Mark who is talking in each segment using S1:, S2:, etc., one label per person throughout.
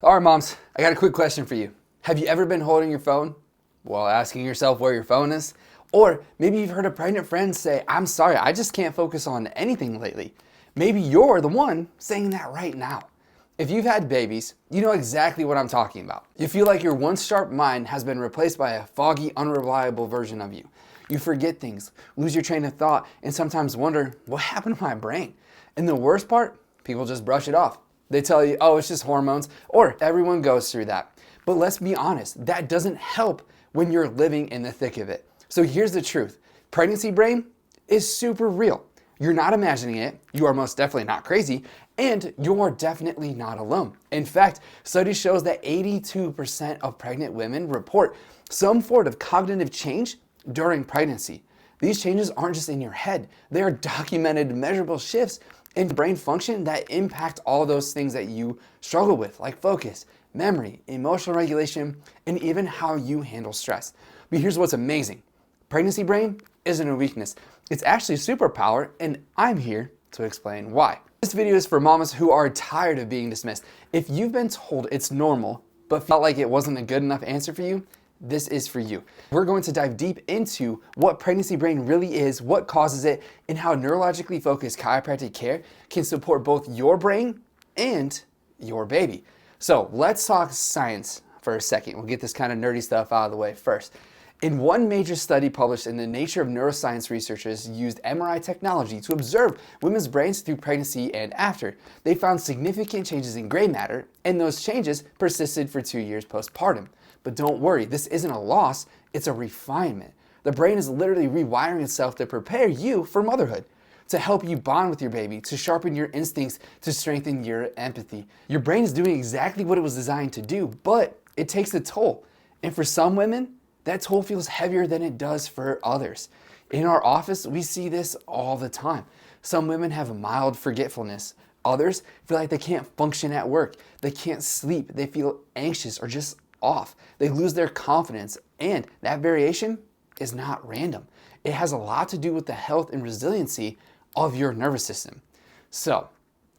S1: All right, moms, I got a quick question for you. Have you ever been holding your phone while asking yourself where your phone is? Or maybe you've heard a pregnant friend say, I'm sorry, I just can't focus on anything lately. Maybe you're the one saying that right now. If you've had babies, you know exactly what I'm talking about. You feel like your once sharp mind has been replaced by a foggy, unreliable version of you. You forget things, lose your train of thought, and sometimes wonder, what happened to my brain? And the worst part, people just brush it off. They tell you, oh, it's just hormones, or everyone goes through that. But let's be honest, that doesn't help when you're living in the thick of it. So here's the truth. Pregnancy brain is super real. You're not imagining it, you are most definitely not crazy, and you're definitely not alone. In fact, studies shows that 82% of pregnant women report some form of cognitive change during pregnancy. These changes aren't just in your head, they are documented, measurable shifts in brain function that impact all those things that you struggle with, like focus, memory, emotional regulation, and even how you handle stress. But here's what's amazing. Pregnancy brain isn't a weakness. It's actually a superpower, and I'm here to explain why. This video is for mamas who are tired of being dismissed. If you've been told it's normal, but felt like it wasn't a good enough answer for you, this is for you. We're going to dive deep into what pregnancy brain really is, what causes it, and how neurologically focused chiropractic care can support both your brain and your baby. So let's talk science for a second. We'll get this kind of nerdy stuff out of the way first. In one major study published in the Nature of Neuroscience, researchers used MRI technology to observe women's brains through pregnancy and after. They found significant changes in gray matter, and those changes persisted for 2 years postpartum. But don't worry, this isn't a loss, it's a refinement. The brain is literally rewiring itself to prepare you for motherhood, to help you bond with your baby, to sharpen your instincts, to strengthen your empathy. Your brain is doing exactly what it was designed to do, but it takes a toll. And for some women, that toll feels heavier than it does for others. In our office, we see this all the time. Some women have mild forgetfulness. Others feel like they can't function at work. They can't sleep. They feel anxious or just off. They lose their confidence, and that variation is not random. It has a lot to do with the health and resiliency of your nervous system. So,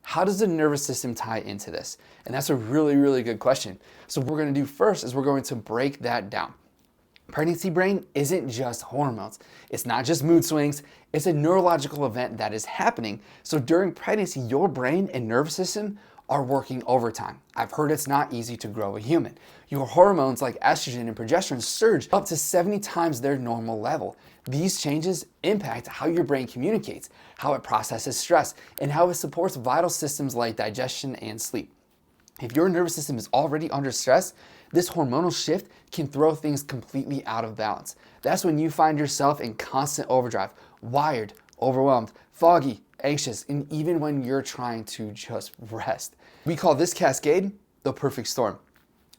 S1: how does the nervous system tie into this? And that's a really, really good question. So what we're going to do first is we're going to break that down. Pregnancy brain isn't just hormones. It's not just mood swings. It's a neurological event that is happening. So during pregnancy, your brain and nervous system are working overtime. I've heard it's not easy to grow a human. Your hormones like estrogen and progesterone surge up to 70 times their normal level. These changes impact how your brain communicates, how it processes stress, and how it supports vital systems like digestion and sleep. If your nervous system is already under stress, this hormonal shift can throw things completely out of balance. That's when you find yourself in constant overdrive, wired, overwhelmed, foggy, anxious, and even when you're trying to just rest. We call this cascade the perfect storm.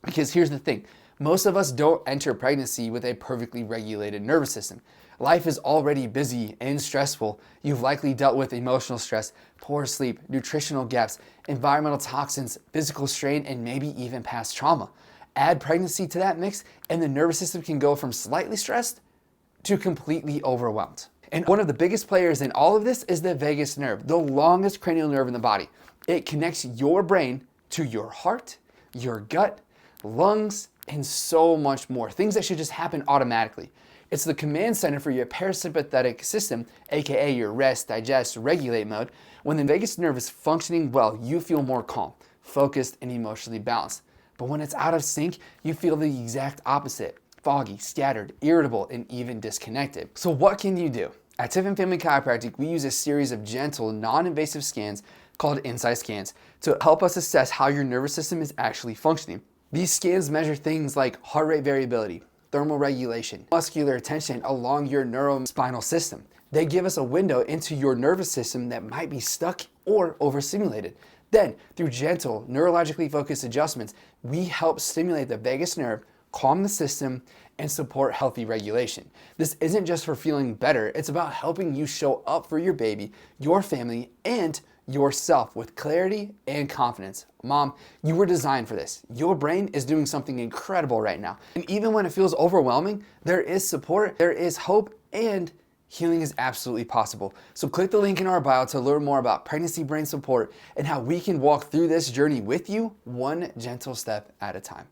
S1: Because here's the thing, most of us don't enter pregnancy with a perfectly regulated nervous system. Life is already busy and stressful. You've likely dealt with emotional stress, poor sleep, nutritional gaps, environmental toxins, physical strain, and maybe even past trauma. Add pregnancy to that mix, and the nervous system can go from slightly stressed to completely overwhelmed. And one of the biggest players in all of this is the vagus nerve, the longest cranial nerve in the body. It connects your brain to your heart, your gut, lungs, and so much more. Things that should just happen automatically. It's the command center for your parasympathetic system, aka your rest, digest, regulate mode. When the vagus nerve is functioning well, you feel more calm, focused, and emotionally balanced. But when it's out of sync, you feel the exact opposite. Foggy, scattered, irritable, and even disconnected. So what can you do? At Tiffin Family Chiropractic, we use a series of gentle, non-invasive scans called insight scans to help us assess how your nervous system is actually functioning. These scans measure things like heart rate variability, thermal regulation, muscular tension along your neurospinal system. They give us a window into your nervous system that might be stuck or overstimulated. Then, through gentle, neurologically focused adjustments, we help stimulate the vagus nerve, calm the system, and support healthy regulation. This isn't just for feeling better, it's about helping you show up for your baby, your family, and yourself with clarity and confidence. Mom, you were designed for this. Your brain is doing something incredible right now. And even when it feels overwhelming, there is support, there is hope, and Healing is absolutely possible. So click the link in our bio to learn more about pregnancy brain support and how we can walk through this journey with you one gentle step at a time.